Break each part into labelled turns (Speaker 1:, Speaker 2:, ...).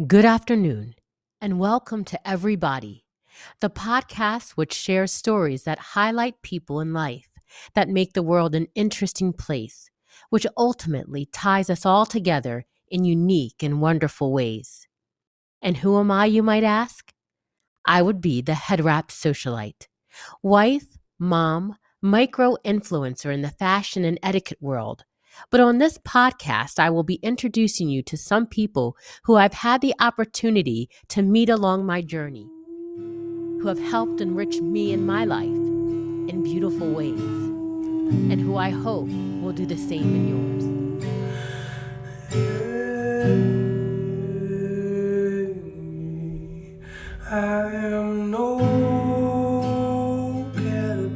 Speaker 1: Good afternoon, and welcome to Everybody, the podcast which shares stories that highlight people in life that make the world an interesting place, which ultimately ties us all together in unique and wonderful ways. And who am I, you might ask? I would be the head wrap socialite, wife, mom, micro influencer in the fashion and etiquette world. But on this podcast, I will be introducing you to some people who I've had the opportunity to meet along my journey, who have helped enrich me and my life in beautiful ways, and who I hope will do the same in yours.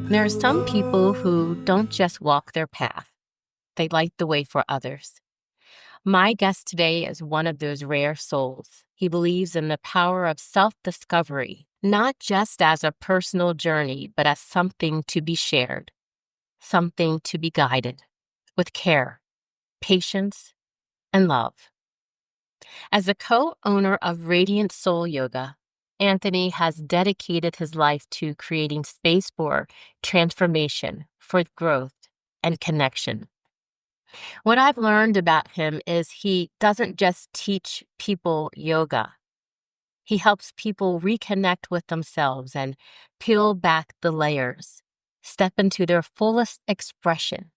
Speaker 1: There are some people who don't just walk their path, they light the way for others. My guest today is one of those rare souls. He believes in the power of self-discovery, not just as a personal journey, but as something to be shared, something to be guided with care, patience, and love. As a co-owner of Radiant Soul Yoga, Anthony has dedicated his life to creating space for transformation, for growth, and connection. What I've learned about him is he doesn't just teach people yoga. He helps people reconnect with themselves and peel back the layers, step into their fullest expression.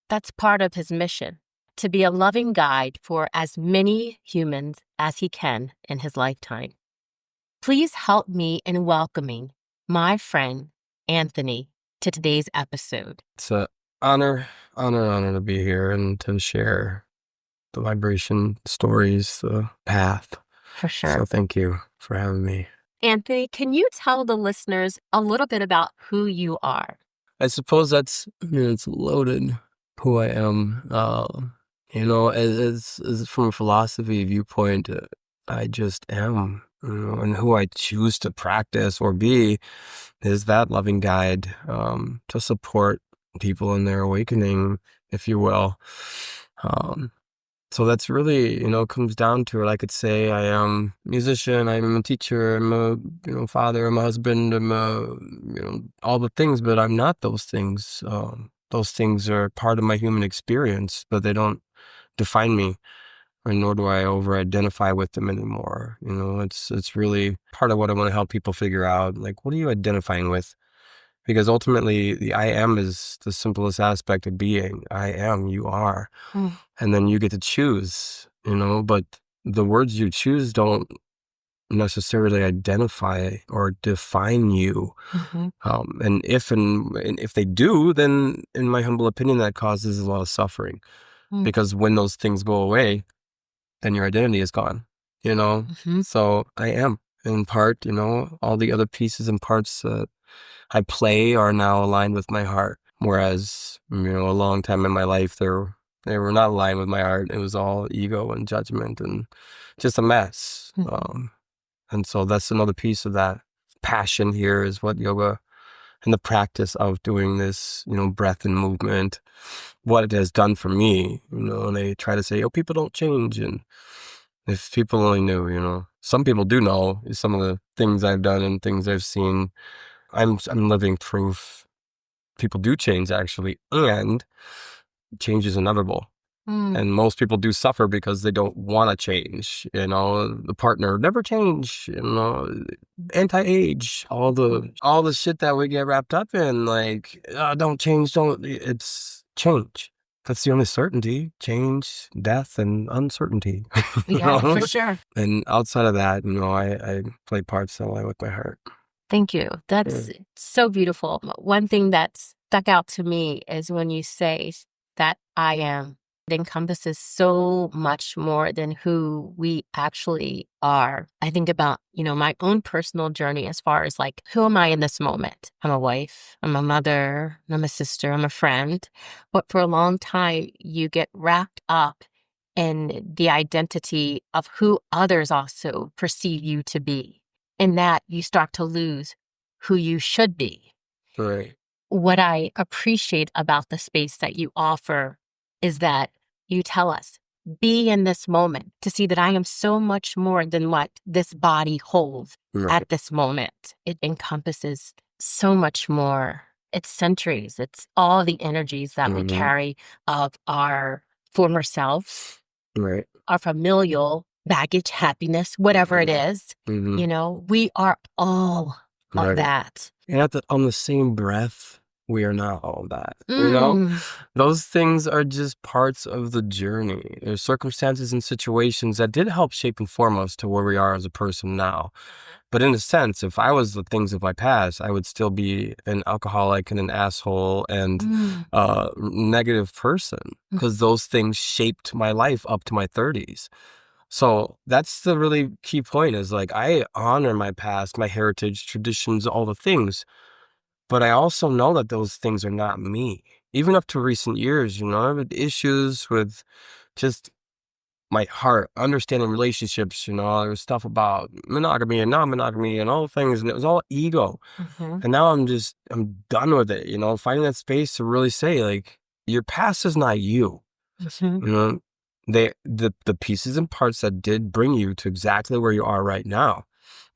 Speaker 1: That's part of his mission, to be a loving guide for as many humans as he can in his lifetime. Please help me in welcoming my friend, Anthony, to today's episode.
Speaker 2: It's an honor to be here and to share the vibration, stories, the path.
Speaker 1: For sure.
Speaker 2: So thank you for having me.
Speaker 1: Anthony, can you tell the listeners a little bit about who you are?
Speaker 2: I suppose it's loaded who I am. As from a philosophy viewpoint, I just am. And who I choose to practice or be is that loving guide to support people in their awakening, if you will. So that's really, comes down to it. I could say I am a musician, I'm a teacher, I'm a father, I'm a husband, I'm all the things, but I'm not those things. Those things are part of my human experience, but they don't define me, or nor do I over-identify with them anymore. It's really part of what I want to help people figure out. Like, what are you identifying with? Because ultimately, the I am is the simplest aspect of being. I am, you are. And then you get to choose, but the words you choose don't necessarily identify or define you. And if they do, then in my humble opinion, that causes a lot of suffering. Because when those things go away, then your identity is gone, So I am, in part, all the other pieces and parts that I play are now aligned with my heart. Whereas, a long time in my life, they were not aligned with my heart. It was all ego and judgment and just a mess. And so that's another piece of that passion here is what yoga and the practice of doing this, breath and movement, what it has done for me, and they try to say, oh, people don't change. And if people only knew, some people do know some of the things I've done and things I've seen. I'm living proof people do change, actually, and change is inevitable. And most people do suffer because they don't want to change. The partner never change. Anti-age, all the shit that we get wrapped up in, like don't change. It's change. That's the only certainty. Change, death, and uncertainty.
Speaker 1: Yeah, for sure.
Speaker 2: And outside of that, I play parts that lie with my heart.
Speaker 1: Thank you. That's so beautiful. One thing that stuck out to me is when you say that I am. It encompasses so much more than who we actually are. I think about, my own personal journey as far as like, who am I in this moment? I'm a wife, I'm a mother, I'm a sister, I'm a friend. But for a long time, you get wrapped up in the identity of who others also perceive you to be. In that, you start to lose who you should be.
Speaker 2: Right.
Speaker 1: What I appreciate about the space that you offer is that you tell us be in this moment, to see that I am so much more than what this body holds
Speaker 2: Right.
Speaker 1: at this moment. It encompasses so much more. It's centuries, it's all the energies that we
Speaker 2: Mhm.
Speaker 1: carry of our former selves,
Speaker 2: Right.
Speaker 1: our familial baggage, happiness, whatever it is.
Speaker 2: Mhm.
Speaker 1: We are all of
Speaker 2: Right.
Speaker 1: that.
Speaker 2: And on the same breath, we are not all that, you know?
Speaker 1: Mm.
Speaker 2: Those things are just parts of the journey. There's circumstances and situations that did help shape and form us to where we are as a person now. But in a sense, if I was the things of my past, I would still be an alcoholic and an asshole and
Speaker 1: Mm.
Speaker 2: negative person
Speaker 1: Mm.
Speaker 2: because those things shaped my life up to my 30s. So that's the really key point is like I honor my past, my heritage, traditions, all the things, but I also know that those things are not me. Even up to recent years, I've had issues with just my heart, understanding relationships, there was stuff about monogamy and non-monogamy and all the things, and it was all ego.
Speaker 1: Mhm.
Speaker 2: And now I'm done with it, finding that space to really say, like, your past is not you.
Speaker 1: Mhm.
Speaker 2: You know, the pieces and parts that did bring you to exactly where you are right now.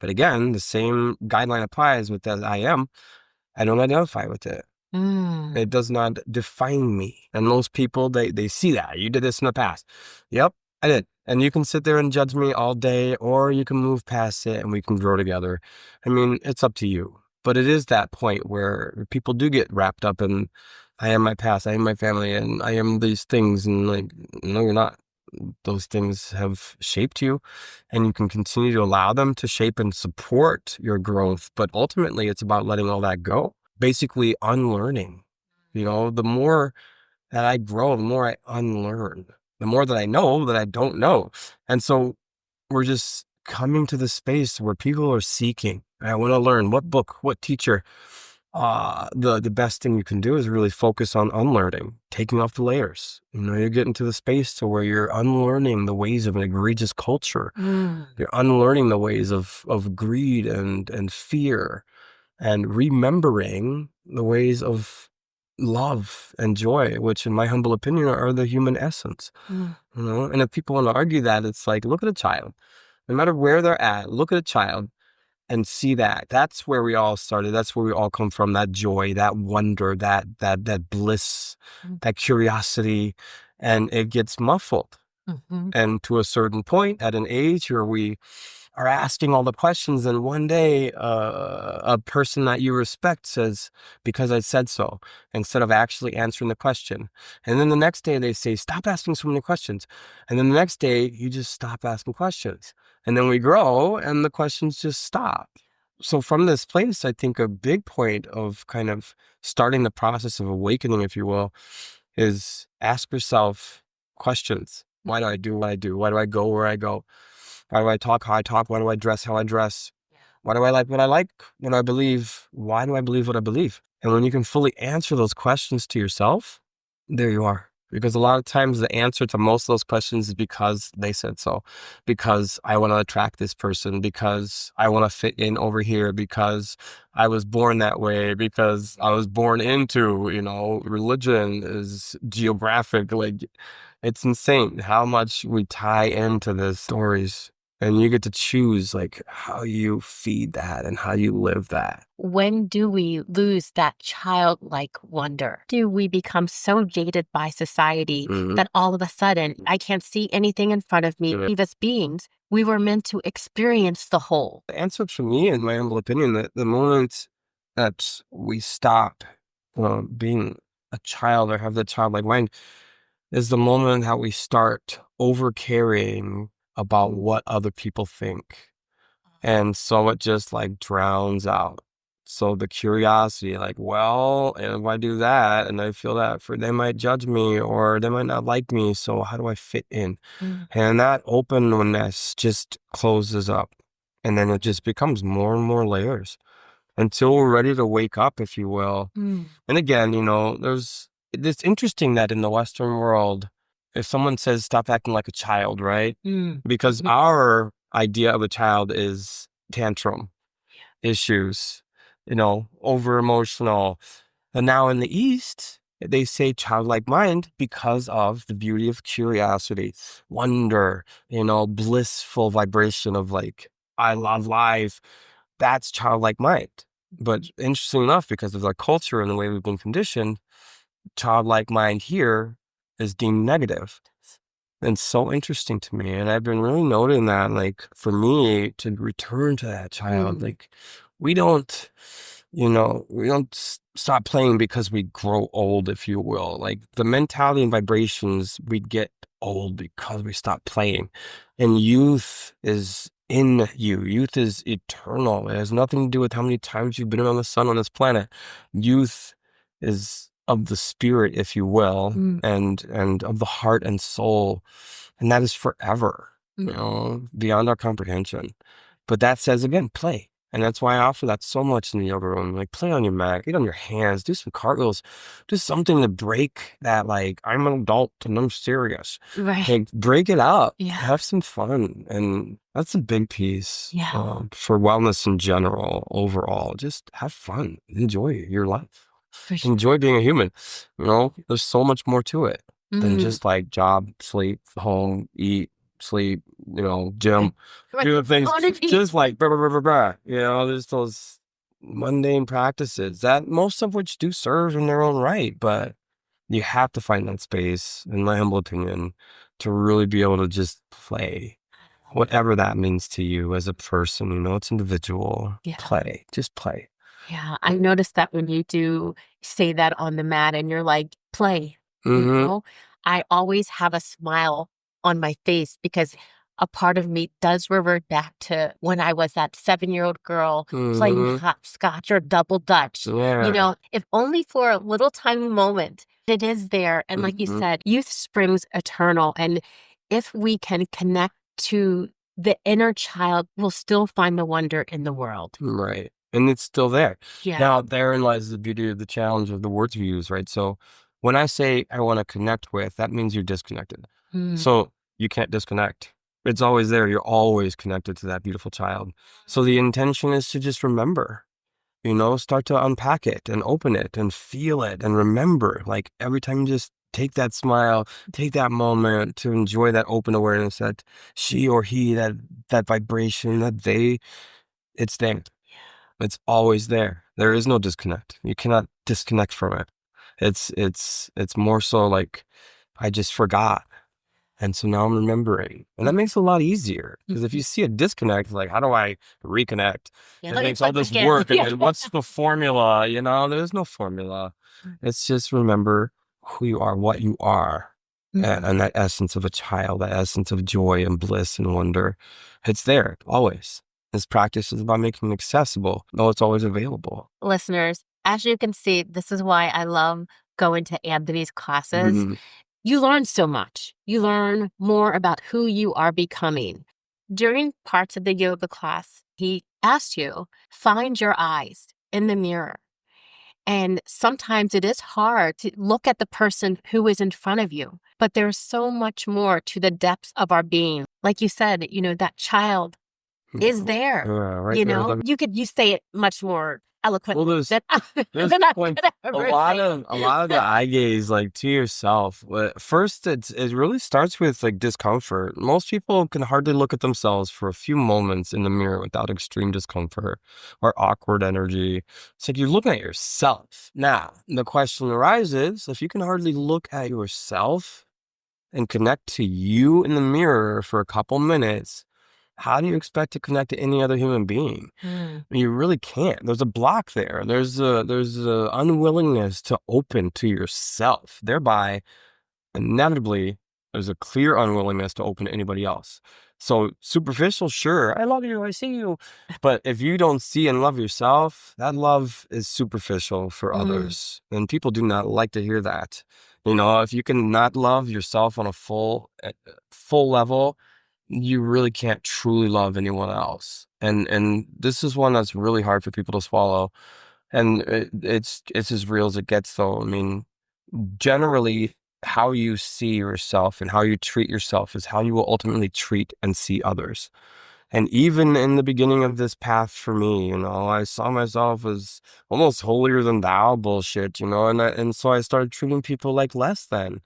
Speaker 2: But again, the same guideline applies with that I don't identify with it.
Speaker 1: Mm.
Speaker 2: It does not define me. And most people, they see that. You did this in the past. Yep, I did. And you can sit there and judge me all day, or you can move past it and we can grow together. I mean, it's up to you. But it is that point where people do get wrapped up in, I am my past, I am my family, and I am these things. And like, no, you're not. Those things have shaped you, and you can continue to allow them to shape and support your growth. But ultimately, it's about letting all that go, basically unlearning. The more that I grow, the more I unlearn, the more that I know that I don't know. And so we're just coming to the space where people are seeking. I want to learn what book, what teacher. The best thing you can do is really focus on unlearning, taking off the layers. You're getting to the space to where you're unlearning the ways of an egregious culture.
Speaker 1: Mm.
Speaker 2: You're unlearning the ways of greed and fear, and remembering the ways of love and joy, which in my humble opinion are the human essence.
Speaker 1: Mm.
Speaker 2: And if people want to argue that, it's like, look at a child. No matter where they're at, look at a child and see that. That's where we all started. That's where we all come from. That joy, that wonder, that bliss,
Speaker 1: Mm.
Speaker 2: that curiosity, and it gets muffled.
Speaker 1: Mhm.
Speaker 2: And to a certain point, at an age where we are asking all the questions, and one day a person that you respect says, because I said so, instead of actually answering the question. And then the next day they say, stop asking so many questions. And then the next day you just stop asking questions. And then we grow and the questions just stop. So from this place, I think a big point of kind of starting the process of awakening, if you will, is ask yourself questions. Why do I do what I do? Why do I go where I go? Why do I talk how I talk? Why do I dress how I dress? Why do I like what I like? What I believe? Why do I believe what I believe? And when you can fully answer those questions to yourself, there you are. Because a lot of times the answer to most of those questions is because they said so, because I want to attract this person, because I want to fit in over here, because I was born that way, because I was born into, religion is geographic. Like, it's insane how much we tie into the stories, and you get to choose like how you feed that and how you live that.
Speaker 1: When do we lose that childlike wonder? Do we become so jaded by society
Speaker 2: Mhm.
Speaker 1: that all of a sudden I can't see anything in front of me?
Speaker 2: Yeah.
Speaker 1: As beings, we were meant to experience the whole.
Speaker 2: The answer for me, in my humble opinion, that the moment that we stop being a child or have the childlike mind is the moment that we start over caring about what other people think. And so it just like drowns out. So the curiosity, like, well, if I do that and I feel that they might judge me or they might not like me. So how do I fit in?
Speaker 1: Mm.
Speaker 2: And that openness just closes up. And then it just becomes more and more layers until we're ready to wake up, if you will.
Speaker 1: Mm.
Speaker 2: And again, it's interesting that in the Western world, if someone says stop acting like a child, right?
Speaker 1: Mm.
Speaker 2: Because our idea of a child is tantrum issues, over emotional. And now in the East, They say childlike mind because of the beauty of curiosity, wonder, blissful vibration of like, I love life. That's childlike mind. But interesting enough, because of our culture and the way we've been conditioned, childlike mind here is deemed negative. It's so interesting to me. And I've been really noting that, like, for me to return to that child, like, we don't, stop playing because we grow old, if you will. Like, the mentality and vibrations, we get old because we stop playing. And youth is in you. Youth is eternal. It has nothing to do with how many times you've been around the sun on this planet. Youth is of the spirit, if you will, and of the heart and soul, and that is forever, beyond our comprehension. But that says again, play. And that's why I offer that so much in the yoga room. Like, play on your mat, get on your hands, do some cartwheels, do something to break that, like, I'm an adult and I'm serious.
Speaker 1: Right.
Speaker 2: Like, break it up.
Speaker 1: Yeah.
Speaker 2: Have some fun. And that's a big piece
Speaker 1: Yeah.
Speaker 2: for wellness in general, overall. Just have fun. Enjoy your life.
Speaker 1: For sure.
Speaker 2: Enjoy being a human. There's so much more to it than just like job, sleep, home, eat, sleep, gym, do the things, just like blah, blah, blah, blah, blah. There's those mundane practices that most of which do serve in their own right, but you have to find that space, in my humble opinion, to really be able to just play, whatever that means to you as a person. It's individual.
Speaker 1: Yeah.
Speaker 2: Play, just play.
Speaker 1: Yeah, I noticed that when you do say that on the mat and you're like, play, I always have a smile on my face because a part of me does revert back to when I was that 7-year-old girl playing hopscotch or double dutch.
Speaker 2: Yeah.
Speaker 1: If only for a little tiny moment, it is there. And like you said, youth springs eternal. And if we can connect to the inner child, we'll still find the wonder in the world.
Speaker 2: Right. And it's still there.
Speaker 1: Yeah.
Speaker 2: Now, therein lies the beauty of the challenge of the words we use, right? So when I say I want to connect with, that means you're disconnected. So you can't disconnect. It's always there. You're always connected to that beautiful child. So the intention is to just remember, start to unpack it and open it and feel it and remember. Like, every time you just take that smile, take that moment to enjoy that open awareness that she or he, that vibration, it's there. It's always there. There is no disconnect. You cannot disconnect from it. It's more so like, I just forgot. And so now I'm remembering. And that makes it a lot easier. Because if you see a disconnect, like, how do I reconnect? It makes all this work. And what's the formula? There's no formula. It's just remember who you are, what you are. And that essence of a child, that essence of joy and bliss and wonder. It's there always. This practice is about making it accessible, though it's always available.
Speaker 1: Listeners, as you can see, this is why I love going to Anthony's classes. You learn so much. You learn more about who you are becoming. During parts of the yoga class, he asked you, find your eyes in the mirror. And sometimes it is hard to look at the person who is in front of you, but there's so much more to the depths of our being. Like you said, that child is there.
Speaker 2: Right.
Speaker 1: You say it much more eloquently.
Speaker 2: Well, there's a lot of the eye gaze, like, to yourself. First, it really starts with like discomfort. Most people can hardly look at themselves for a few moments in the mirror without extreme discomfort or awkward energy. It's like you're looking at yourself. Now, the question arises: if you can hardly look at yourself and connect to you in the mirror for a couple minutes, how do you expect to connect to any other human being? You really can't. There's a block there. There's a unwillingness to open to yourself. Thereby, inevitably, there's a clear unwillingness to open to anybody else. So superficial, sure, I love you, I see you. But if you don't see and love yourself, that love is superficial for others. And people do not like to hear that. If you can not love yourself on a full level, you really can't truly love anyone else. And this is one that's really hard for people to swallow. And it's as real as it gets, though. I mean, generally, how you see yourself and how you treat yourself is how you will ultimately treat and see others. And even in the beginning of this path for me, I saw myself as almost holier than thou bullshit, and so I started treating people like less than.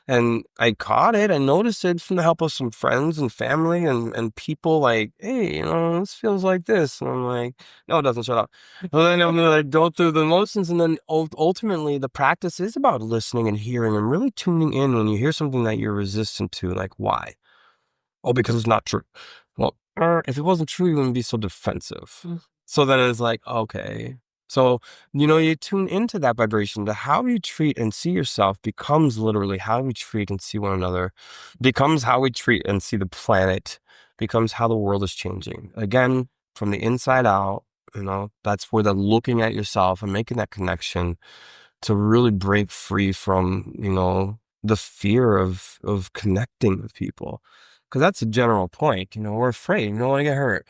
Speaker 2: And I caught it, I noticed it from the help of some friends and family and people like, hey, this feels like this. And I'm like, no, it doesn't, shut up. And then I'm gonna like go through the motions, and then ultimately the practice is about listening and hearing and really tuning in when you hear something that you're resistant to, like why? Oh, because it's not true. Well, if it wasn't true, you wouldn't be so defensive. So then it's like, okay. So, you tune into that vibration. To how you treat and see yourself becomes literally how we treat and see one another, becomes how we treat and see the planet, becomes how the world is changing. Again, from the inside out, that's where the looking at yourself and making that connection to really break free from, the fear of connecting with people. Because that's a general point. We're afraid. We don't want to get hurt.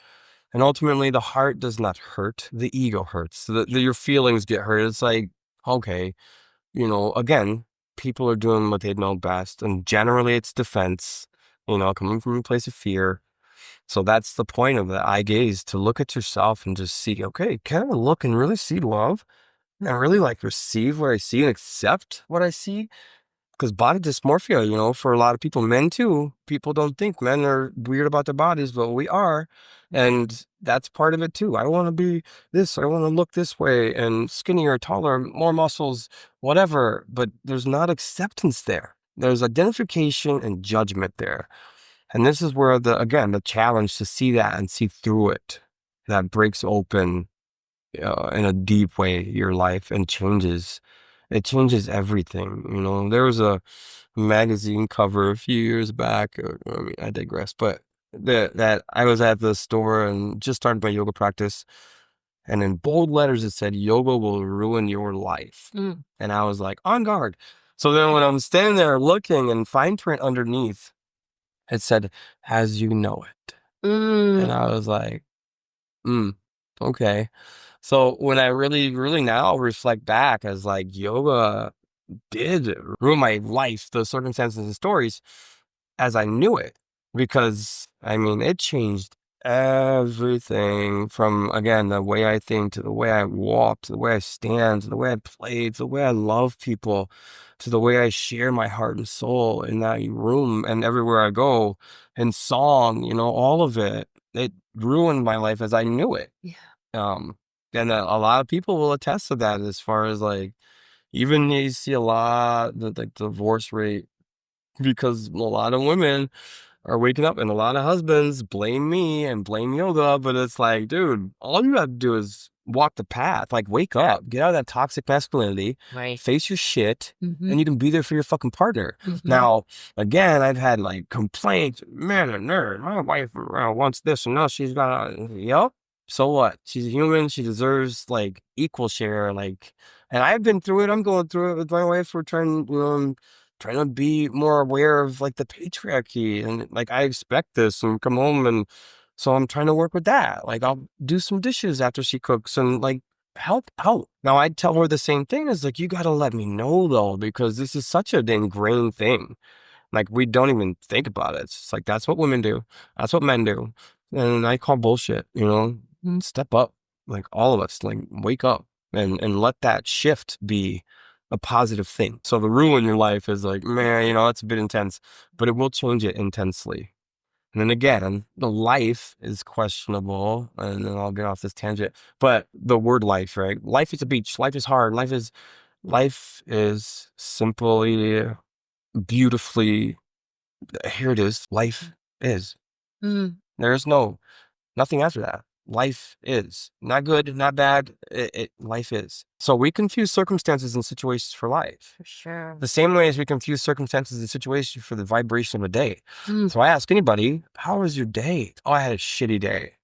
Speaker 2: And ultimately, the heart does not hurt. The ego hurts. Your feelings get hurt. It's like, okay, again, people are doing what they know best. And generally, it's defense, coming from a place of fear. So that's the point of the eye gaze, to look at yourself and just see, okay, can I look and really see love? And I really like receive what I see and accept what I see? Because body dysmorphia, for a lot of people, men too, people don't think men are weird about their bodies, but we are. And that's part of it too. I want to be this, I want to look this way and skinnier, taller, more muscles, whatever. But there's not acceptance there. There's identification and judgment there. And this is where again, the challenge to see that and see through it, that breaks open in a deep way your life and it changes everything. There was a magazine cover a few years back. I mean, I digress, but that I was at the store and just started my yoga practice, and in bold letters it said, "Yoga will ruin your life." And I was like, on guard. So then when I'm standing there looking, and fine print underneath, it said, "As you know it." And I was like, okay. So when I really, really now reflect back as like yoga did ruin my life, the circumstances and stories as I knew it, because I mean, it changed everything from, again, the way I think to the way I walk, to the way I stand, to the way I play, to the way I love people, to the way I share my heart and soul in that room and everywhere I go, in song, all of it. It ruined my life as I knew it. Yeah. And a lot of people will attest to that, as far as like, even you see a lot the like divorce rate, because a lot of women are waking up and a lot of husbands blame me and blame yoga, but it's like, dude, all you have to do is walk the path, like wake up, get out of that toxic masculinity,
Speaker 1: Right.
Speaker 2: face your shit, and you can be there for your fucking partner. Now, again, I've had like complaints, man, a nerd, my wife wants this and now she's got, yep. So what? She's a human. She deserves like equal share. Like, and I've been through it. I'm going through it with my wife. We're trying to be more aware of like the patriarchy, and like I expect this and come home, and so I'm trying to work with that. Like I'll do some dishes after she cooks and like help out. Now I'd tell her the same thing, is like, you got to let me know though, because this is such an ingrained thing. Like we don't even think about it. It's just like, that's what women do. That's what men do. And I call bullshit, step up, like all of us, like wake up and let that shift be a positive thing. So the ruin your life is like, man, it's a bit intense, but it will change it intensely. And then again, the life is questionable, and then I'll get off this tangent. But the word life, right? Life is a beach. Life is hard. Life is simply, beautifully, here it is. Life is. There's nothing after that. Life is not good, not bad. Life is. So we confuse circumstances and situations for life.
Speaker 1: For sure.
Speaker 2: The same way as we confuse circumstances and situations for the vibration of a day. So I ask anybody, how was your day? Oh, I had a shitty day.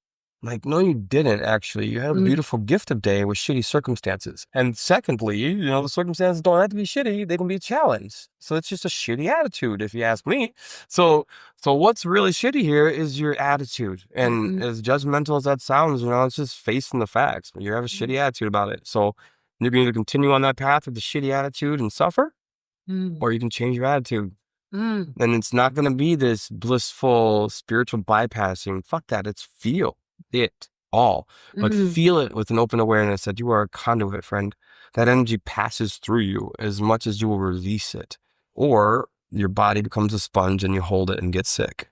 Speaker 2: Like, no, you didn't actually. You had a beautiful gift of day with shitty circumstances. And secondly, the circumstances don't have to be shitty. They can be a challenge. So it's just a shitty attitude, if you ask me. So what's really shitty here is your attitude. And as judgmental as that sounds, it's just facing the facts. You have a shitty attitude about it. So you can either continue on that path with the shitty attitude and suffer, or you can change your attitude
Speaker 1: Mm.
Speaker 2: And it's not going to be this blissful spiritual bypassing. Fuck that. It's feel it all, but
Speaker 1: Mm.
Speaker 2: feel it with an open awareness that you are a conduit, friend. That energy passes through you as much as you will release it, or your body becomes a sponge and you hold it and get sick.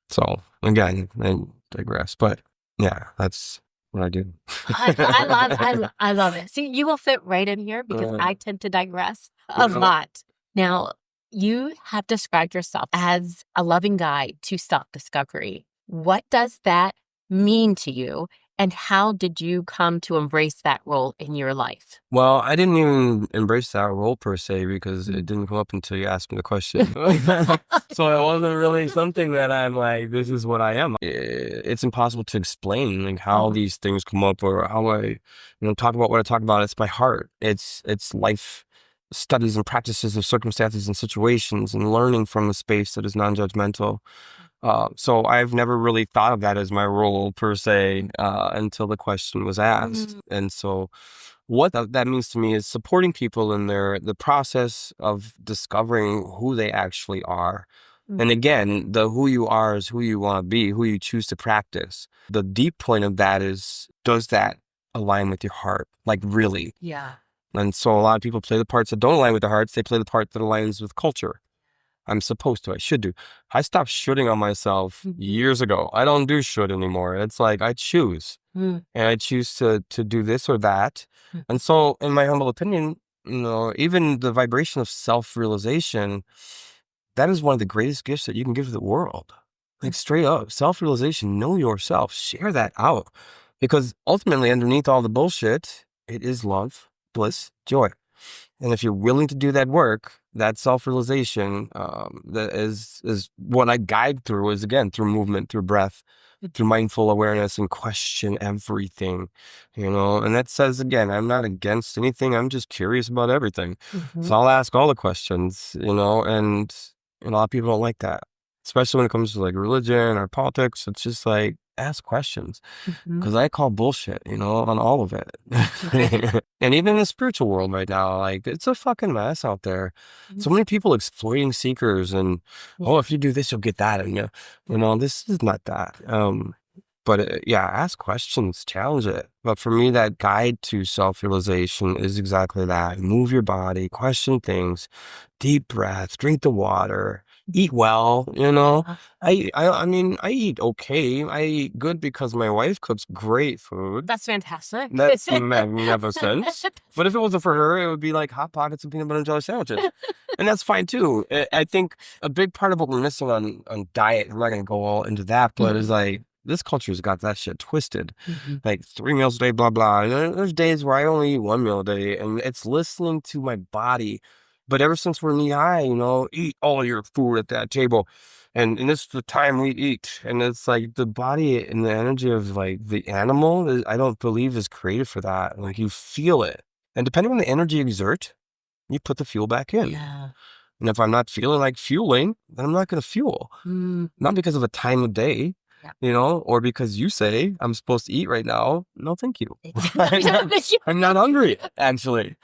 Speaker 2: So again, I digress, but yeah, that's what I do.
Speaker 1: I love it. See, you will fit right in here because
Speaker 2: Uh,
Speaker 1: I tend to digress
Speaker 2: you
Speaker 1: a
Speaker 2: know,
Speaker 1: lot. Now, you have described yourself as a loving guide to self-discovery. What does that mean to you, and how did you come to embrace that role in your life?
Speaker 2: well, I didn't even embrace that role per se because
Speaker 1: Mm.
Speaker 2: it didn't come up until you asked me the question. So it wasn't really something that I'm like, this is what I am. It's impossible to explain like how
Speaker 1: Uh-huh.
Speaker 2: these things come up or how I, talk about what I talk about. It's my heart. It's life studies and practices of circumstances and situations and learning from a space that is non-judgmental. So I've never really thought of that as my role per se until the question was asked.
Speaker 1: Mm.
Speaker 2: And so what that means to me is supporting people in the process of discovering who they actually are. And
Speaker 1: Mhm.
Speaker 2: again, the who you are is who you want to be, who you choose to practice. The deep point of that is, does that align with your heart? Like really?
Speaker 1: Yeah.
Speaker 2: And so a lot of people play the parts that don't align with their hearts. They play the part that aligns with culture. I'm supposed to. I should do. I stopped shooting on myself
Speaker 1: Mhm.
Speaker 2: years ago. I don't do should anymore. It's like I choose,
Speaker 1: Mm.
Speaker 2: and I choose to do this or that.
Speaker 1: Mm.
Speaker 2: And so, in my humble opinion, even the vibration of self-realization, that is one of the greatest gifts that you can give to the world. Like straight up, self-realization. Know yourself. Share that out, because ultimately, underneath all the bullshit, it is love, bliss, joy. And if you're willing to do that work, that self-realization, that is what I guide through is again through movement, through breath, through mindful awareness, and question everything, And that says again, I'm not against anything. I'm just curious about everything. So
Speaker 1: Mhm.
Speaker 2: I'll ask all the questions, and a lot of people don't like that, especially when it comes to like religion or politics. It's just like ask questions.
Speaker 1: Mhm.
Speaker 2: 'Cause I call bullshit, on all of it.
Speaker 1: Right.
Speaker 2: And even in the spiritual world right now, like, it's a fucking mess out there.
Speaker 1: Mhm.
Speaker 2: So many people exploiting seekers and, "Oh,
Speaker 1: Yeah.
Speaker 2: if you do this, you'll get that," and, this is not that. But, yeah, ask questions, challenge it. But for me, that guide to self-realization is exactly that. Move your body, question things, deep breath, drink the water, eat well,
Speaker 1: Uh-huh.
Speaker 2: I mean, I eat okay. I eat good because my wife cooks great food.
Speaker 1: That's fantastic.
Speaker 2: That's magnificent. But if it wasn't for her, it would be like Hot Pockets and peanut butter and jelly sandwiches. And that's fine too. I think a big part of what we're missing on diet, I'm not gonna go all into that, but it's
Speaker 1: Mhm.
Speaker 2: like this culture's got that shit twisted.
Speaker 1: Mhm.
Speaker 2: Like 3 meals a day, blah blah. And there's days where I only eat 1 meal a day, and it's listening to my body. But ever since we're knee high, eat all your food at that table. And this is the time we eat. And it's like the body and the energy of like the animal, I don't believe is created for that. Like you feel it. And depending on the energy you exert, you put the fuel back in.
Speaker 1: Yeah.
Speaker 2: And if I'm not feeling like fueling, then I'm not going to fuel.
Speaker 1: Mm.
Speaker 2: Not because of a time of day,
Speaker 1: Yeah.
Speaker 2: or because you say I'm supposed to eat right now. No, thank you.
Speaker 1: Thank you.
Speaker 2: I'm not hungry, actually.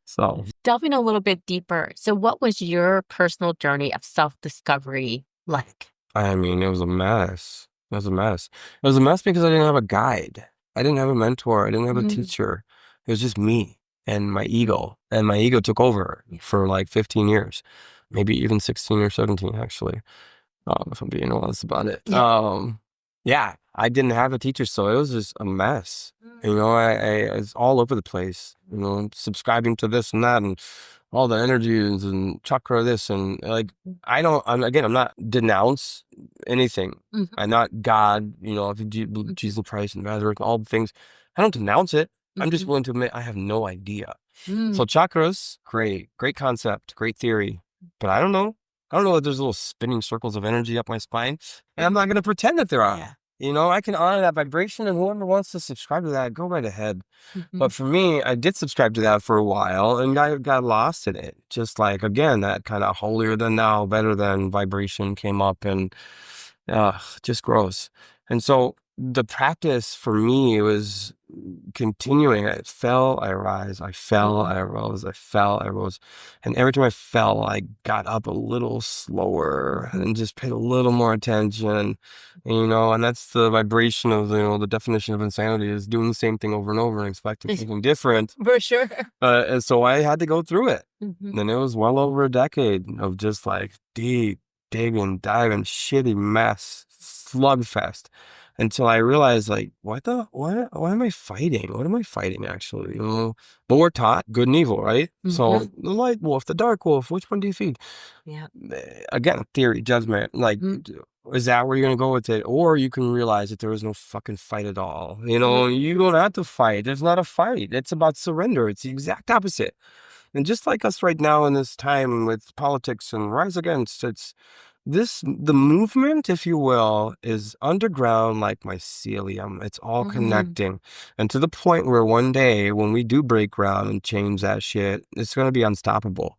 Speaker 2: So,
Speaker 1: Delving a little bit deeper. So, what was your personal journey of self-discovery like?
Speaker 2: I mean, it was a mess. It was a mess. It was a mess because I didn't have a guide. I didn't have a mentor. I didn't have a
Speaker 1: Mm.
Speaker 2: teacher. It was just me and my ego. And my ego took over
Speaker 1: Yeah.
Speaker 2: for like 15 years, maybe even 16 or 17, actually. If I'm being honest about it.
Speaker 1: Yeah.
Speaker 2: Yeah, I didn't have a teacher, so it was just a mess.
Speaker 1: Mm.
Speaker 2: I was all over the place, subscribing to this and that and all the energies and chakra this and like, I'm not denounce anything.
Speaker 1: Mhm.
Speaker 2: I'm not God, if you
Speaker 1: Mhm.
Speaker 2: Jesus Christ and resurrection, all the things. I don't denounce it. I'm just
Speaker 1: Mhm.
Speaker 2: willing to admit I have no idea.
Speaker 1: Mm.
Speaker 2: So chakras, great concept, great theory, but I don't know. I don't know if there's little spinning circles of energy up my spine, and I'm not going to pretend that there are.
Speaker 1: Yeah.
Speaker 2: I can honor that vibration, and whoever wants to subscribe to that, go right ahead.
Speaker 1: Mhm.
Speaker 2: But for me, I did subscribe to that for a while, and I got lost in it. Just like again, that kind of holier than thou, better than vibration came up, and just gross. And so the practice for me was continuing. I fell, I rise, I fell, I rose, I fell, I rose. And every time I fell, I got up a little slower and just paid a little more attention. And, and that's the vibration of, the definition of insanity is doing the same thing over and over and expecting something different.
Speaker 1: For sure.
Speaker 2: And so I had to go through it.
Speaker 1: Mm-hmm.
Speaker 2: And it was well over a decade of just like deep digging, diving, shitty mess, slugfest, until I realized, like, what am I fighting? What am I fighting actually? But we're taught good and evil, right? So the light wolf, the dark wolf, which one do you feed?
Speaker 1: Yeah.
Speaker 2: Again, theory, judgment, like, is that where you're gonna go with it? Or you can realize that there is no fucking fight at all. You don't have to fight. There's not a fight. It's about surrender. It's the exact opposite. And just like us right now in this time with politics and rise against, the movement, if you will, is underground like mycelium. It's all connecting. And to the point where one day when we do break ground and change that shit, it's going to be unstoppable.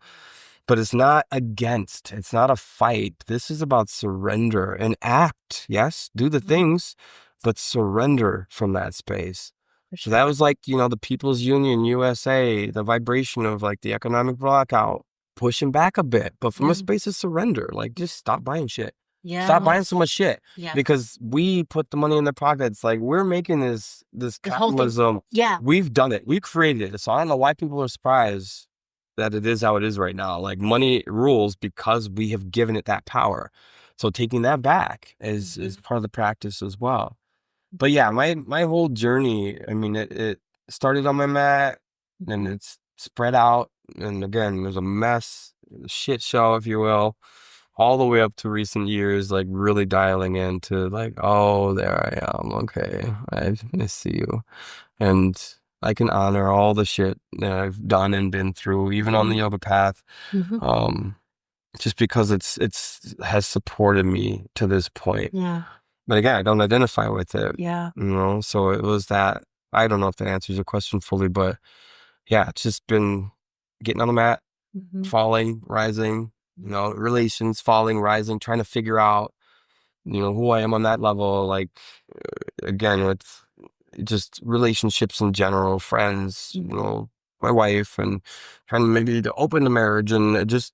Speaker 2: But it's not against, it's not a fight. This is about surrender and act. Yes, do the things, but surrender from that space. So that was like, the People's Union, USA, the vibration of like the economic blackout, pushing back a bit, but from a space of surrender, like just stop buying shit. Yeah. Stop buying so much shit. Yeah. Because we put the money in their pockets. Like we're making this capitalism. Yeah. We've done it. We created it. So I don't know why people are surprised that it is how it is right now. Like money rules because we have given it that power. So taking that back is part of the practice as well. But yeah, my whole journey, I mean, it started on my mat and it's spread out. And again, there's a mess, a shit show, if you will, all the way up to recent years, like really dialing into like, oh, there I am. Okay. I see you. And I can honor all the shit that I've done and been through, even on the yoga path. Just because it's has supported me to this point. Yeah. But again, I don't identify with it. Yeah. So it was that, I don't know if that answers your question fully, but yeah, it's just been getting on the mat, falling, rising, relations, falling, rising, trying to figure out, who I am on that level. Like, again, with just relationships in general, friends, my wife, and trying maybe to open the marriage and just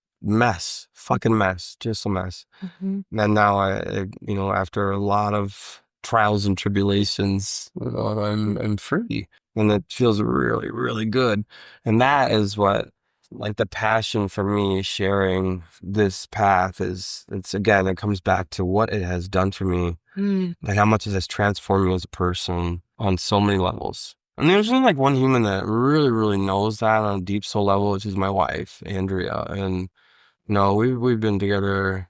Speaker 2: fucking mess, just a mess. And now after a lot of trials and tribulations, I'm free, and it feels really, really good. And that is what, like, the passion for me sharing this path is. It comes back to what it has done for me, like how much it has transformed me as a person on so many levels. And there's only like one human that really, really knows that on a deep soul level, which is my wife, Andrea. And we've been together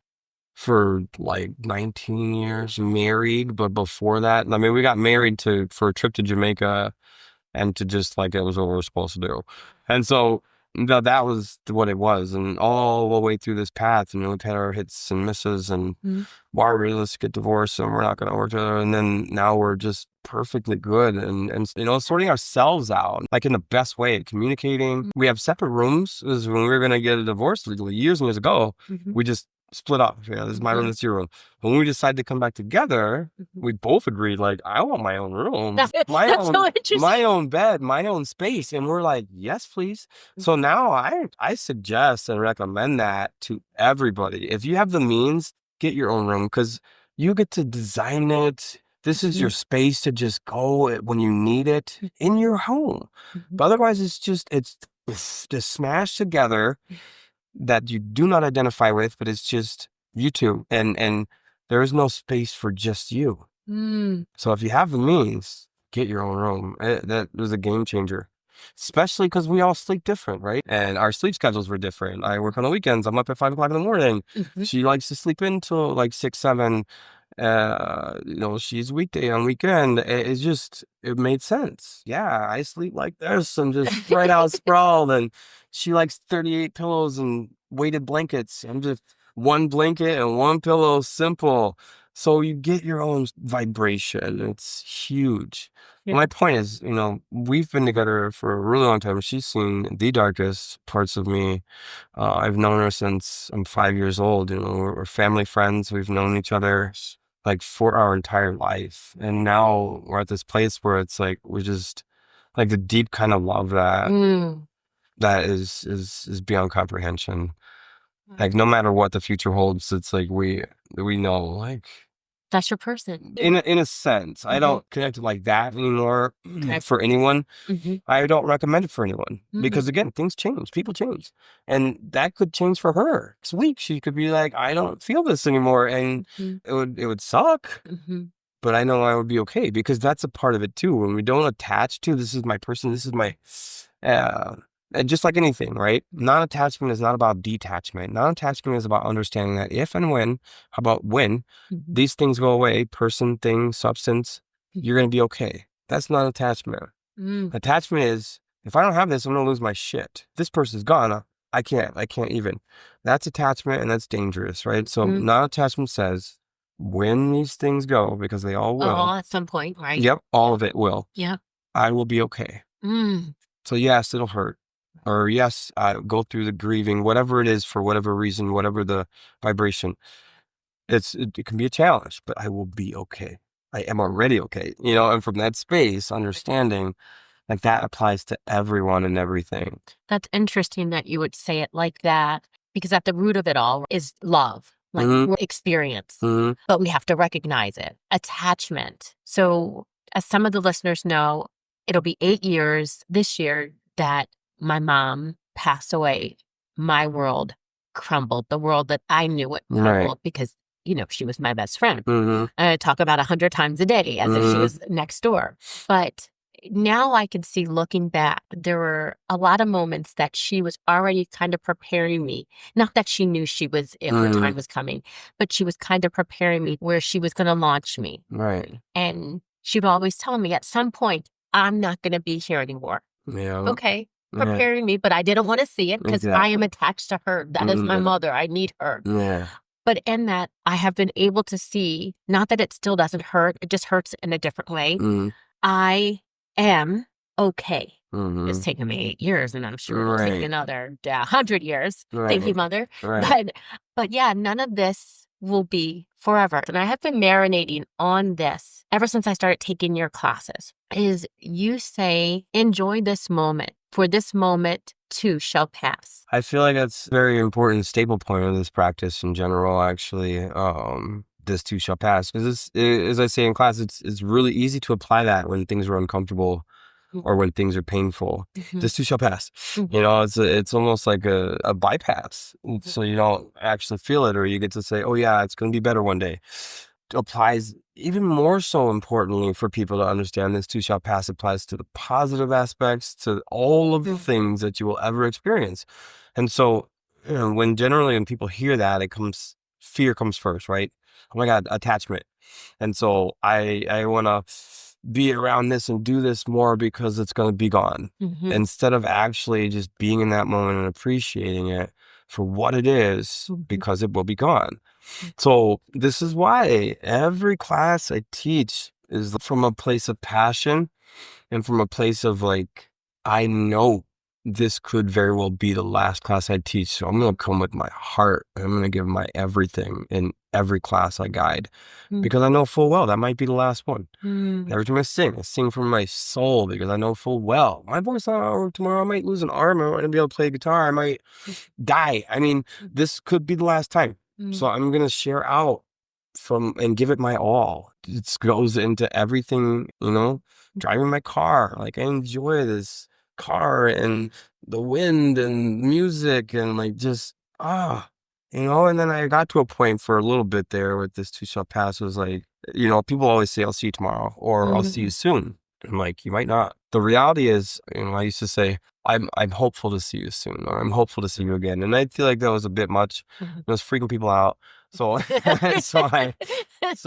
Speaker 2: for like 19 years, married, but before that, I mean, we got married for a trip to Jamaica and to just like, it was what we were supposed to do. And so that was what it was. And all the way through this path, we've had our hits and misses and why let's get divorced and we're not going to work together. And then now we're just perfectly good and sorting ourselves out, like in the best way, communicating. We have separate rooms. This is when we were going to get a divorce legally years and years ago. We just split up. Yeah, this is my room, this is your room. When we decided to come back together, we both agreed, like, I want my own room, that's my own bed, my own space. And we're like, yes, please. So now I suggest and recommend that to everybody. If you have the means, get your own room, because you get to design it. This is your space to just go when you need it in your home. But otherwise, it's just smashed together that you do not identify with, but it's just you two. And there is no space for just you. So if you have the means, get your own room. That was a game changer. Especially because we all sleep different, right? And our sleep schedules were different. I work on the weekends. I'm up at 5 o'clock in the morning. She likes to sleep in till like 6, 7. She's weekday on weekend. It made sense. Yeah, I sleep like this and just spread out sprawled. And she likes 38 pillows and weighted blankets. I'm just one blanket and one pillow, simple. So you get your own vibration. It's huge. Yeah. My point is, we've been together for a really long time. She's seen the darkest parts of me. I've known her since I'm 5 years old. We're family friends. We've known each other like for our entire life. And now we're at this place where it's like we're just like the deep kind of love that
Speaker 1: Mm.
Speaker 2: that is beyond comprehension. Like no matter what the future holds, it's like we know, like
Speaker 1: That's your person.
Speaker 2: in a sense. I don't connect it like that anymore
Speaker 1: Okay.
Speaker 2: for anyone.
Speaker 1: Mm-hmm.
Speaker 2: I don't recommend it for anyone because again, things change, people change, and that could change for her. Next week, she could be like, I don't feel this anymore, and it would suck.
Speaker 1: Mm-hmm.
Speaker 2: But I know I would be okay because that's a part of it too. When we don't attach to this is my person, this is my, and just like anything, right? Non-attachment is not about detachment. Non-attachment is about understanding that if and when, how about when these things go away, person, thing, substance, you're going to be okay. That's not attachment. Attachment is, if I don't have this, I'm going to lose my shit. This person's gone. I can't even. That's attachment, and that's dangerous, right? So non-attachment says, when these things go, because they all will.
Speaker 1: Oh, at some point, right?
Speaker 2: Yep, all of it will.
Speaker 1: Yeah.
Speaker 2: I will be okay. So yes, it'll hurt. Or yes, I go through the grieving, whatever it is, for whatever reason, whatever the vibration. It can be a challenge, but I will be okay. I am already okay. And from that space, understanding, like that applies to everyone and everything.
Speaker 1: That's interesting that you would say it like that, because at the root of it all is love, like experience, but we have to recognize it. Attachment. So as some of the listeners know, it'll be 8 years this year that my mom passed away. My world crumbled. The world that I knew it crumbled because, she was my best friend. I talk about 100 times a day as if she was next door. But now I can see, looking back, there were a lot of moments that she was already kind of preparing me. Not that she knew if her time was coming, but she was kind of preparing me where she was going to launch me.
Speaker 2: Right.
Speaker 1: And she'd always tell me, at some point, I'm not going to be here anymore.
Speaker 2: Yeah.
Speaker 1: Okay. Preparing me, but I didn't want to see it because I am attached to her. That is my mother. I need her.
Speaker 2: Yeah.
Speaker 1: But in that, I have been able to see, not that it still doesn't hurt, it just hurts in a different way. I am okay. It's taken me 8 years, and I'm sure it'll take another 100 years. Thank you, Mother. But yeah, none of this will be forever. And I have been marinating on this ever since I started taking your classes. Is you say, enjoy this moment, for this moment too shall pass.
Speaker 2: I feel like that's a very important staple point of this practice in general, actually. This too shall pass. Because as I say in class, it's really easy to apply that when things are uncomfortable or when things are painful. This too shall pass. It's almost like a bypass. So you don't actually feel it, or you get to say, oh yeah, it's going to be better one day. It applies even more so importantly for people to understand this too shall pass applies to the positive aspects, to all of the things that you will ever experience. And so, when people hear that, fear comes first, right? Oh my God, attachment. And so I want to be around this and do this more because it's going to be gone. Instead of actually just being in that moment and appreciating it for what it is, because it will be gone. So this is why every class I teach is from a place of passion and from a place of like, I know this could very well be the last class I teach. So I'm going to come with my heart. I'm going to give my everything in every class I guide because I know full well that might be the last one. Every time I sing from my soul because I know full well my voice tomorrow I might lose an arm. I might be able to play guitar. I might die. I mean, this could be the last time. So I'm going to share out and give it my all. It goes into everything, driving my car. Like I enjoy this car and the wind and music and like just, and then I got to a point for a little bit there with this too shall pass was like, people always say, I'll see you tomorrow or I'll see you soon. I'm like, you might not. The reality is, I used to say, I'm hopeful to see you soon, or I'm hopeful to see you again. And I feel like that was a bit much. It was freaking people out. So, so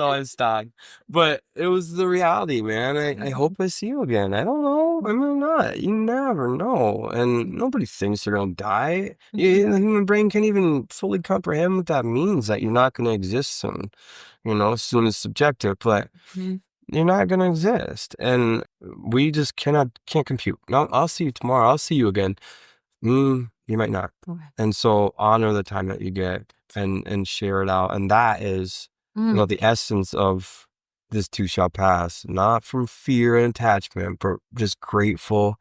Speaker 2: I stopped. But it was the reality, man. I hope I see you again. I don't know. I mean, not. You never know. And nobody thinks they're going to die. The human brain can't even fully comprehend what that means, that you're not going to exist soon. Soon is subjective, but you're not going to exist. And we just can't compute. No, I'll see you tomorrow. I'll see you again. You might not. And so honor the time that you get and share it out. And that is The essence of this too shall pass, not from fear and attachment, but just grateful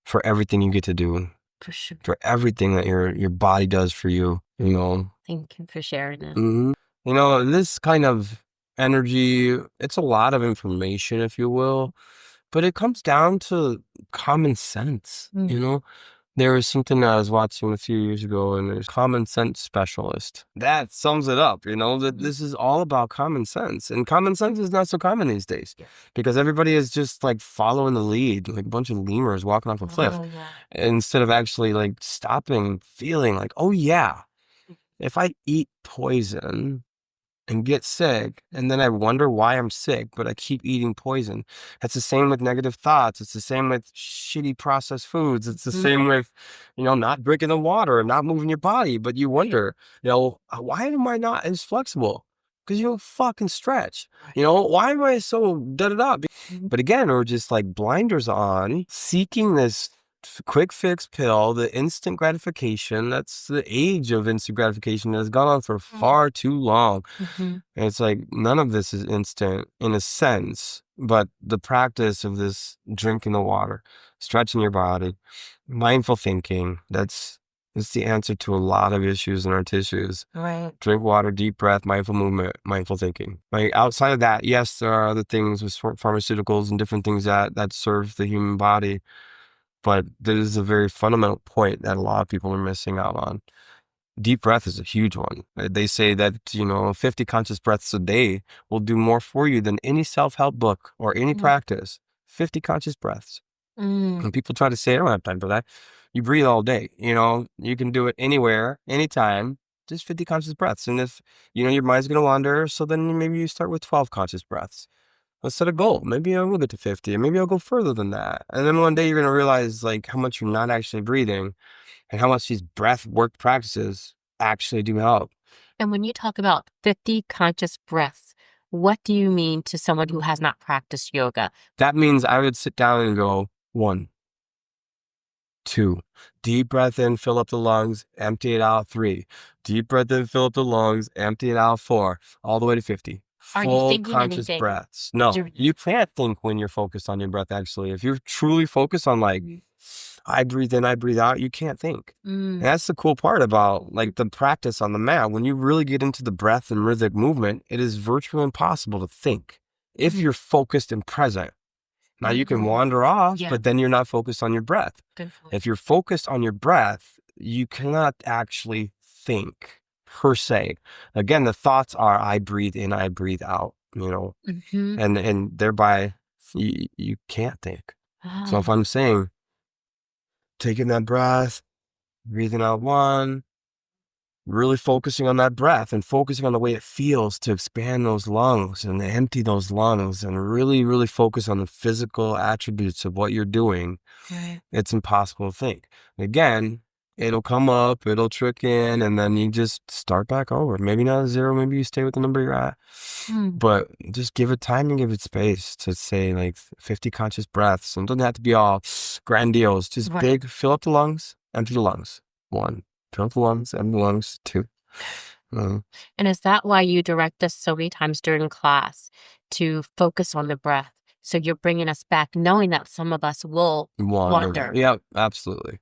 Speaker 2: for everything you get to do,
Speaker 1: For sure.
Speaker 2: for everything that your body does for you,
Speaker 1: Thank you for sharing that.
Speaker 2: This kind of energy, it's a lot of information, if you will, but it comes down to common sense, There was something that I was watching a few years ago, and there's common sense specialist. That sums it up, that this is all about common sense. And common sense is not so common these days because everybody is just like following the lead, like a bunch of lemurs walking off a cliff, instead of actually like stopping, feeling like, oh yeah, if I eat poison and get sick, and then I wonder why I'm sick, but I keep eating poison. It's the same with negative thoughts. It's the same with shitty processed foods. It's the same with, not drinking the water and not moving your body. But you wonder, why am I not as flexible? Because you don't fucking stretch. Why am I so da-da-da? But again, we're just like blinders on, seeking this quick fix pill, the instant gratification. That's the age of instant gratification that has gone on for far too long. And it's like none of this is instant in a sense, but the practice of this drinking the water, stretching your body, mindful thinking, it's the answer to a lot of issues in our tissues.
Speaker 1: Right.
Speaker 2: Drink water, deep breath, mindful movement, mindful thinking. Like outside of that, yes, there are other things with pharmaceuticals and different things that serve the human body. But this is a very fundamental point that a lot of people are missing out on. Deep breath is a huge one. They say that, 50 conscious breaths a day will do more for you than any self-help book or any practice. 50 conscious breaths. And people try to say, I don't have time for that. You breathe all day. You can do it anywhere, anytime, just 50 conscious breaths. And if, your mind's going to wander, so then maybe you start with 12 conscious breaths. Let's set a goal. Maybe I will get to 50, and maybe I'll go further than that. And then one day you're going to realize like how much you're not actually breathing and how much these breath work practices actually do help.
Speaker 1: And when you talk about 50 conscious breaths, what do you mean to someone who has not practiced yoga?
Speaker 2: That means I would sit down and go 1, 2, deep breath in, fill up the lungs, empty it out. 3, deep breath in, fill up the lungs, empty it out. 4, all the way to 50.
Speaker 1: Are you
Speaker 2: Full
Speaker 1: thinking
Speaker 2: conscious
Speaker 1: anything?
Speaker 2: breaths. No, you can't think when you're focused on your breath, actually. If you're truly focused on like, I breathe in, I breathe out, you can't think. And that's the cool part about like the practice on the mat. When you really get into the breath and rhythmic movement, it is virtually impossible to think if you're focused and present. Now you can wander off, but then you're not focused on your breath. If you're focused on your breath, you cannot actually think per se. Again, the thoughts are, I breathe in, I breathe out, and thereby you can't think. So if I'm saying, taking that breath, breathing out 1, really focusing on that breath and focusing on the way it feels to expand those lungs and empty those lungs and really, really focus on the physical attributes of what you're doing, it's impossible to think. Again, it'll come up, it'll trick in, and then you just start back over. Maybe not 0, maybe you stay with the number you're at. But just give it time and give it space to say like 50 conscious breaths. And it doesn't have to be all grandiose, just big, fill up the lungs, empty the lungs. 1, fill up the lungs, empty the lungs. 2.
Speaker 1: And is that why you direct us so many times during class to focus on the breath? So you're bringing us back, knowing that some of us will wander.
Speaker 2: Yeah, absolutely.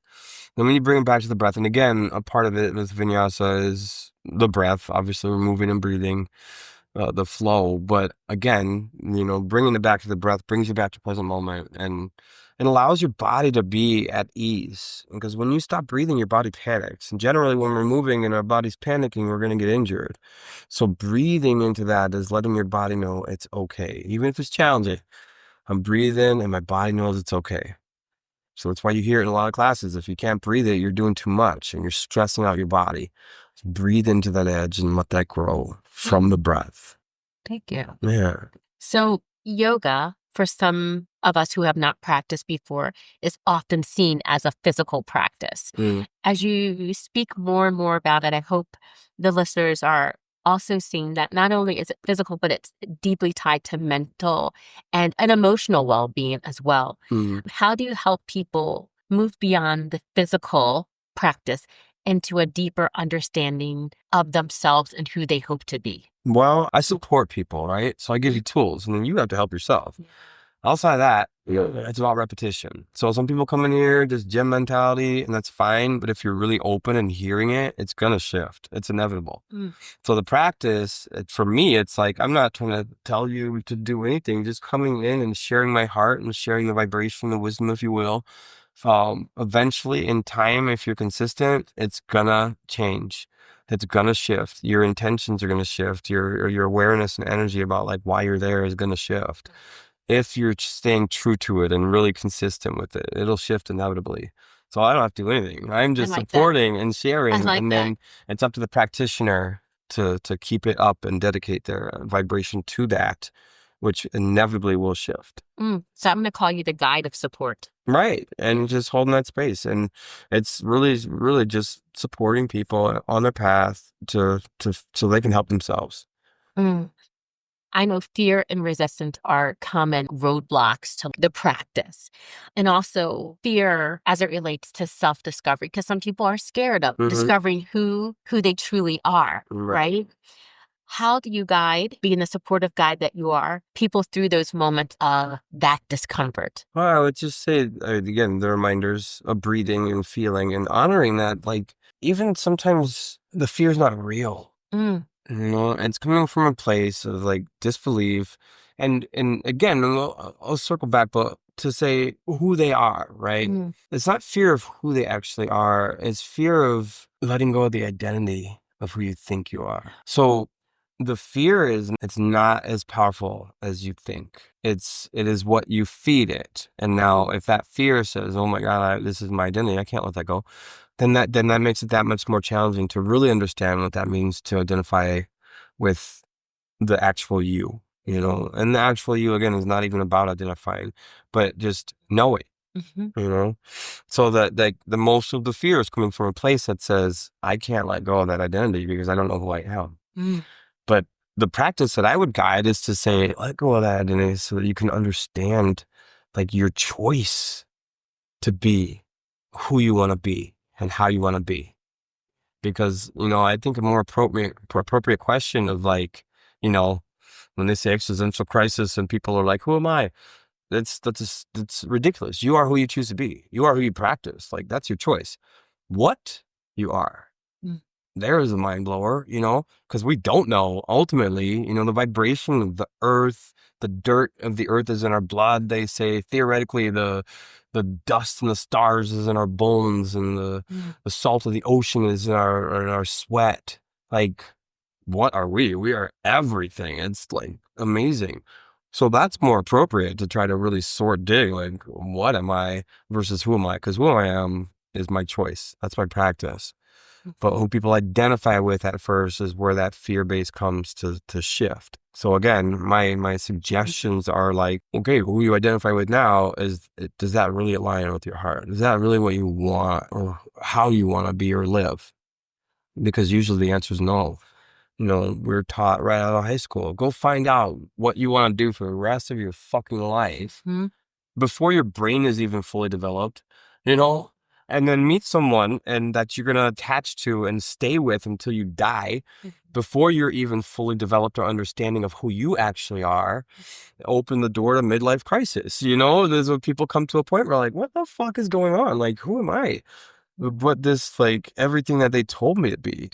Speaker 2: And when you bring it back to the breath, and again, a part of it with vinyasa is the breath. Obviously, we're moving and breathing, the flow. But again, bringing it back to the breath brings you back to present moment and it allows your body to be at ease. Because when you stop breathing, your body panics. And generally, when we're moving and our body's panicking, we're going to get injured. So breathing into that is letting your body know it's okay, even if it's challenging. I'm breathing and my body knows it's okay. So that's why you hear it in a lot of classes. If you can't breathe it, you're doing too much and you're stressing out your body. So breathe into that edge and let that grow from the breath.
Speaker 1: Thank you.
Speaker 2: Yeah.
Speaker 1: So yoga, for some of us who have not practiced before, is often seen as a physical practice. As you speak more and more about it, I hope the listeners are also seeing that not only is it physical, but it's deeply tied to mental and emotional well-being as well. How do you help people move beyond the physical practice into a deeper understanding of themselves and who they hope to be?
Speaker 2: Well, I support people, right? So I give you tools and then you have to help yourself. Outside of that, it's about repetition. So some people come in here, just gym mentality, and that's fine. But if you're really open and hearing it, it's going to shift. It's inevitable. So the practice, for me, it's like, I'm not trying to tell you to do anything, just coming in and sharing my heart and sharing the vibration, the wisdom, if you will. Eventually in time, if you're consistent, it's gonna change. It's gonna shift. Your intentions are gonna shift. Your awareness and energy about like why you're there is gonna shift. If you're staying true to it and really consistent with it, it'll shift inevitably. So I don't have to do anything. I'm
Speaker 1: I
Speaker 2: just
Speaker 1: like that.
Speaker 2: supporting and
Speaker 1: I
Speaker 2: sharing,
Speaker 1: like
Speaker 2: and
Speaker 1: that.
Speaker 2: then it's up to the practitioner to keep it up and dedicate their vibration to that, which inevitably will shift.
Speaker 1: So I'm going to call you the guide of support.
Speaker 2: Right. And just holding that space. And it's really, really just supporting people on their path to so they can help themselves.
Speaker 1: Mm. I know fear and resistance are common roadblocks to the practice. And also fear as it relates to self-discovery, because some people are scared of discovering who they truly are, right? How do you guide, being the supportive guide that you are, people through those moments of that discomfort?
Speaker 2: Well, I would just say, again, the reminders of breathing and feeling and honoring that, like, even sometimes the fear is not real. It's coming from a place of like disbelief. And again, I'll circle back, but to say who they are, right? It's not fear of who they actually are. It's fear of letting go of the identity of who you think you are. So the fear is it's not as powerful as you think. It is what you feed it. And now if that fear says, oh my God, this is my identity, I can't let that go, then that makes it that much more challenging to really understand what that means to identify with the actual you, and the actual you again is not even about identifying, but just know it, so that like the most of the fear is coming from a place that says, I can't let go of that identity because I don't know who I am. But the practice that I would guide is to say, let go of that identity so that you can understand like your choice to be who you want to be and how you want to be. Because, I think a more appropriate question of like, when they say existential crisis and people are like, who am I? That's ridiculous. You are who you choose to be. You are who you practice. Like that's your choice. What you are. There is a mind blower, because we don't know ultimately, the vibration of the earth, the dirt of the earth is in our blood. They say theoretically the dust and the stars is in our bones and the salt of the ocean is in our sweat. Like, what are we? We are everything. It's like amazing. So that's more appropriate to try to really dig, like, what am I versus who am I? Because who I am is my choice. That's my practice. But who people identify with at first is where that fear base comes to shift. So again, my suggestions are like, okay, who you identify with now does that really align with your heart? Is that really what you want or how you want to be or live? Because usually the answer is no. We're taught right out of high school, go find out what you want to do for the rest of your fucking life before your brain is even fully developed, and then meet someone and that you're going to attach to and stay with until you die before you're even fully developed or understanding of who you actually are. Open the door to midlife crisis. There's when people come to a point where like, what the fuck is going on? Like, who am I? But this, like everything that they told me to be,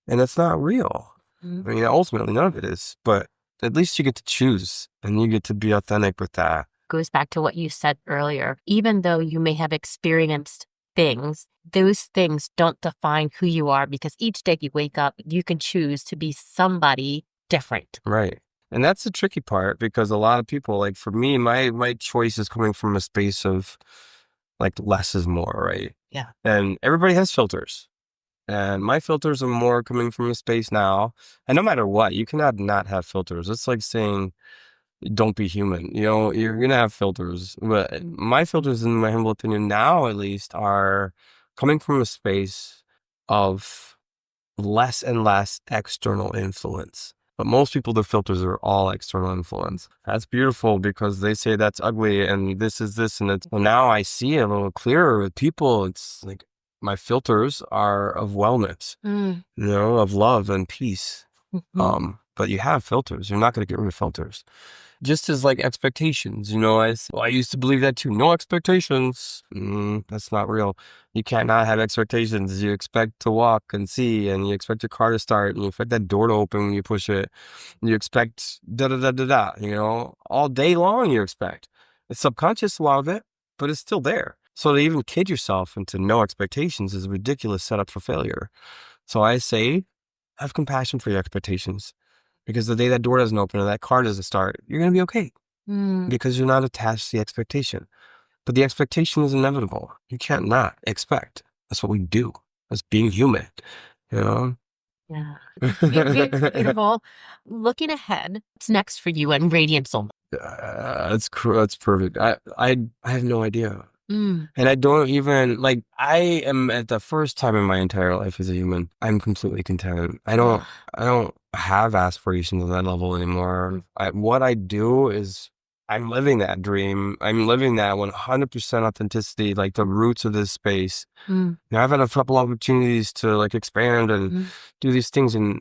Speaker 2: and it's not real. I mean, ultimately none of it is, but at least you get to choose and you get to be authentic with that.
Speaker 1: Goes back to what you said earlier. Even though you may have experienced things, those things don't define who you are, because each day you wake up, you can choose to be somebody different.
Speaker 2: Right. And that's the tricky part, because a lot of people, like for me, my choice is coming from a space of like less is more, right?
Speaker 1: Yeah.
Speaker 2: And everybody has filters. And my filters are more coming from a space now. And no matter what, you cannot not have filters. It's like saying, don't be human. You're going to have filters. But my filters, in my humble opinion, now at least, are coming from a space of less and less external influence. But most people, their filters are all external influence. That's beautiful because they say that's ugly and this is this. And well, now I see it a little clearer with people. It's like my filters are of wellness, of love and peace. but you have filters. You're not going to get rid of filters. Just as like expectations, I used to believe that too. No expectations. That's not real. You cannot have expectations. You expect to walk and see, and you expect your car to start, and you expect that door to open when you push it. And you expect da da da da da. All day long you expect. It's subconscious, a lot of it, but it's still there. So to even kid yourself into no expectations is a ridiculous setup for failure. So I say, have compassion for your expectations. Because the day that door doesn't open or that car doesn't start, you're going to be okay. Because you're not attached to the expectation. But the expectation is inevitable. You can't not expect. That's what we do. That's being human, you know?
Speaker 1: Yeah. Beautiful. Looking ahead, what's next for you and Radiant Soul?
Speaker 2: That's perfect. I have no idea.
Speaker 1: Mm.
Speaker 2: And I don't even I am at the first time in my entire life as a human. I'm completely content. I don't have aspirations on that level anymore. What I do is I'm living that dream. I'm living that 100% authenticity, like the roots of this space. I've had a couple opportunities to expand and do these things, and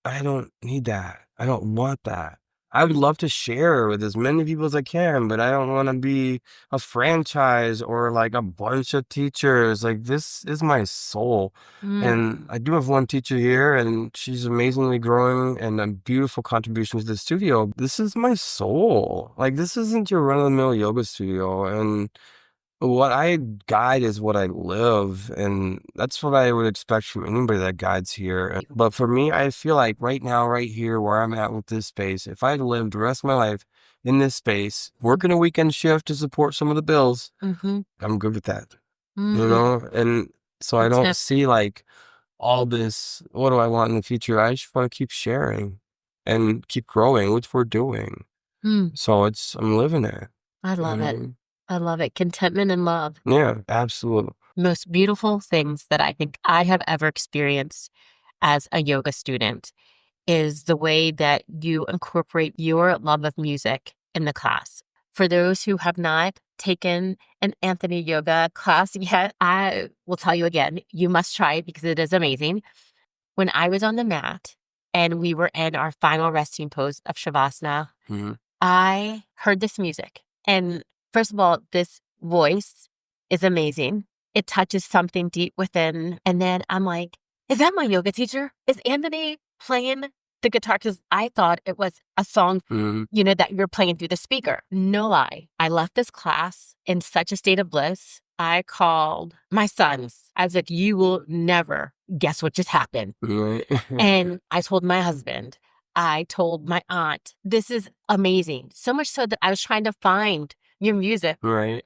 Speaker 2: I don't need that. I don't want that. I would love to share with as many people as I can, but I don't want to be a franchise or a bunch of teachers. This is my soul. And I do have one teacher here, and she's amazingly growing and a beautiful contribution to the studio. This is my soul. This isn't your run-of-the-mill yoga studio. And what I guide is what I live, and that's what I would expect from anybody that guides here. But for me, I feel like right now, right here, where I'm at with this space, if I lived the rest of my life in this space, working a weekend shift to support some of the bills, I'm good with that, And so I don't see all this, what do I want in the future? I just want to keep sharing and keep growing, which we're doing. So I'm living it.
Speaker 1: I love it. I love it. Contentment and love.
Speaker 2: Yeah, absolutely.
Speaker 1: Most beautiful things that I think I have ever experienced as a yoga student is the way that you incorporate your love of music in the class. For those who have not taken an Anthony yoga class yet, I will tell you again, you must try it because it is amazing. When I was on the mat and we were in our final resting pose of Shavasana, I heard this music. And first of all, this voice is amazing. It touches something deep within. And then I'm like, is that my yoga teacher? Is Anthony playing the guitar? Because I thought it was a song, that you're playing through the speaker. No lie. I left this class in such a state of bliss. I called my sons. I was like, you will never guess what just happened. And I told my husband. I told my aunt, this is amazing. So much so that I was trying to find your music on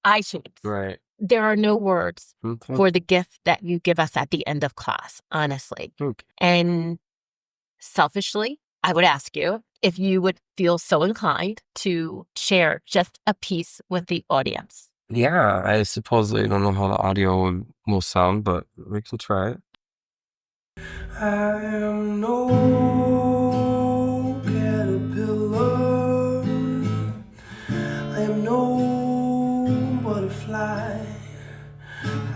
Speaker 1: iTunes. There are no words for the gift that you give us at the end of class, honestly. And selfishly, I would ask you if you would feel so inclined to share just a piece with the audience.
Speaker 2: Yeah, I supposedly don't know how the audio will sound, but we can try it. I am no caterpillar. I am no butterfly.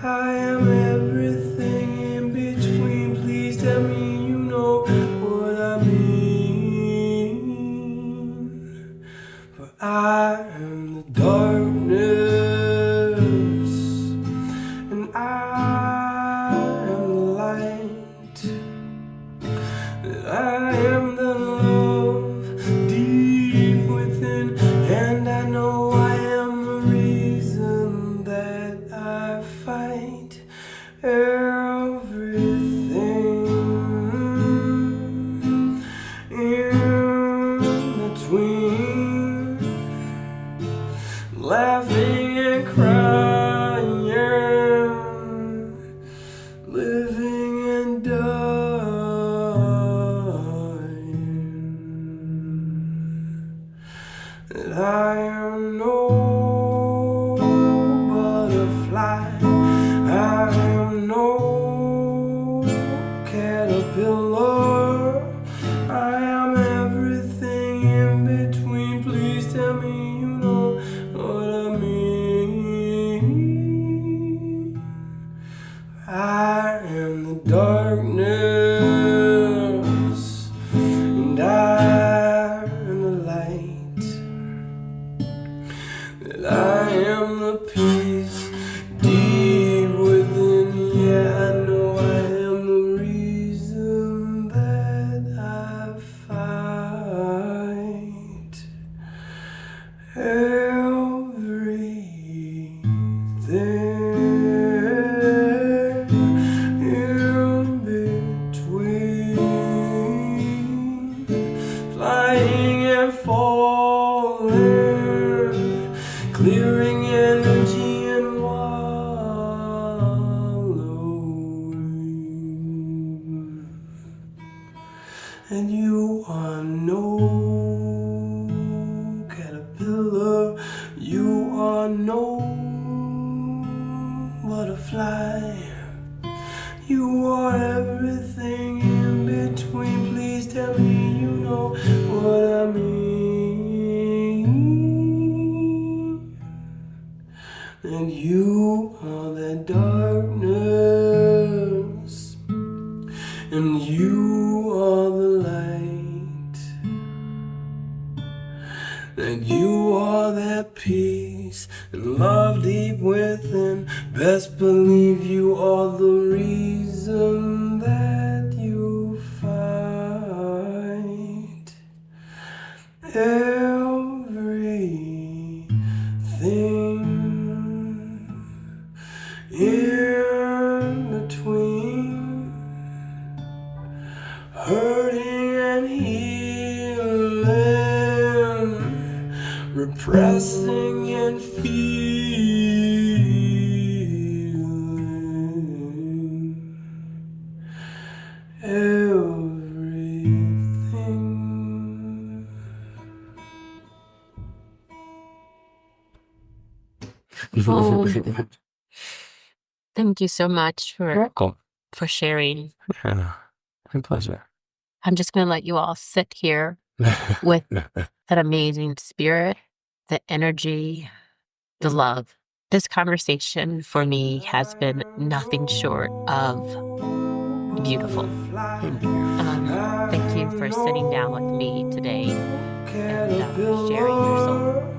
Speaker 2: I am everything in between. Please tell me you know what I mean. For I am the darkness, and I am the light. I am the love deep within, and I know I am the reason that I fight everything in between, laughing and crying, living and dying. And I am no butterfly. I am no caterpillar. I am everything in between. Please tell me you know what I mean. I am the darkness, and that I am the peace deep within. Yeah, I know I am the reason that I fight everything in between, flying and falling, clearing energy and wallowing. And you are no caterpillar, you are no butterfly, you are everything in between. Please tell me you know what I mean. And you are that darkness, and you are the light, and you are that peace and love deep within. Best believe you are the reason that you fight everything in between, hurting and healing, repressing and feeling everything.
Speaker 1: Oh, thank you so much
Speaker 2: Welcome.
Speaker 1: for sharing.
Speaker 2: Yeah, my pleasure.
Speaker 1: I'm just going to let you all sit here with that amazing spirit, the energy, the love. This conversation for me has been nothing short of beautiful. Thank you for sitting down with me today and sharing your soul.